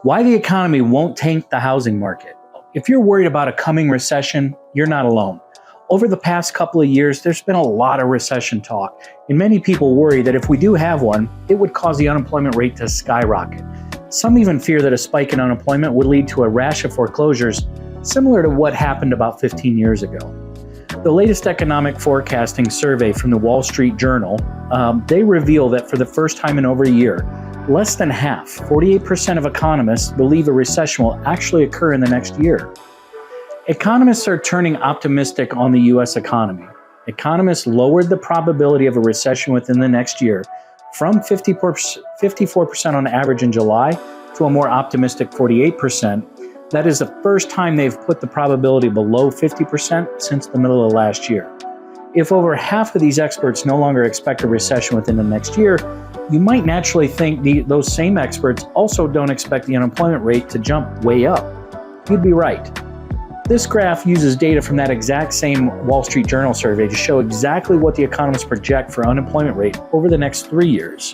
Why the economy won't tank the housing market. If you're worried about a coming recession, you're not alone. Over the past couple of years, there's been a lot of recession talk, and many people worry that if we do have one, it would cause the unemployment rate to skyrocket. Some even fear that a spike in unemployment would lead to a rash of foreclosures, similar to what happened about 15 years ago. The latest economic forecasting survey from the Wall Street Journal, they reveal that for the first time in over a year, less than half, 48% of economists believe a recession will actually occur in the next year. Economists are turning optimistic on the U.S. economy. Economists lowered the probability of a recession within the next year from 54% on average in July to a more optimistic 48%. That is the first time they've put the probability below 50% since the middle of last year. If over half of these experts no longer expect a recession within the next year, you might naturally think those same experts also don't expect the unemployment rate to jump way up. You'd be right. This graph uses data from that exact same Wall Street Journal survey to show exactly what the economists project for unemployment rate over the next 3 years.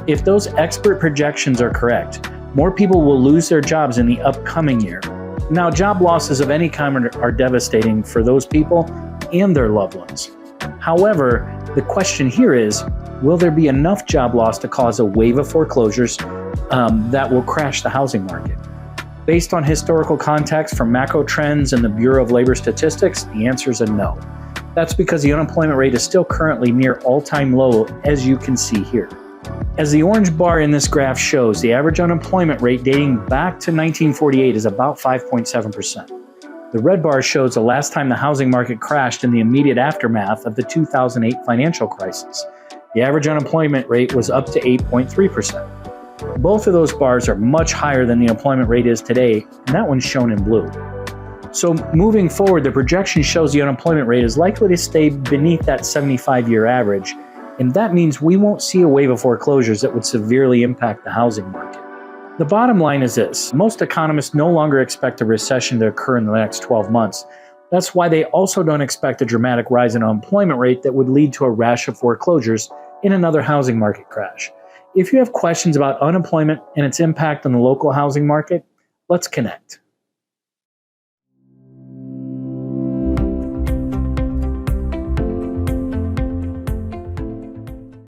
If those expert projections are correct, more people will lose their jobs in the upcoming year. Now, job losses of any kind are devastating for those people and their loved ones. However, the question here is, will there be enough job loss to cause a wave of foreclosures that will crash the housing market? Based on historical context from macro trends and the Bureau of Labor Statistics, the answer is a no. That's because the unemployment rate is still currently near all-time low, as you can see here. As the orange bar in this graph shows, the average unemployment rate dating back to 1948 is about 5.7%. The red bar shows the last time the housing market crashed in the immediate aftermath of the 2008 financial crisis. The average unemployment rate was up to 8.3%. Both of those bars are much higher than the employment rate is today, and that one's shown in blue. So moving forward, the projection shows the unemployment rate is likely to stay beneath that 75-year average, and that means we won't see a wave of foreclosures that would severely impact the housing market. The bottom line is this: most economists no longer expect a recession to occur in the next 12 months. That's why they also don't expect a dramatic rise in unemployment rate that would lead to a rash of foreclosures in another housing market crash. If you have questions about unemployment and its impact on the local housing market, let's connect.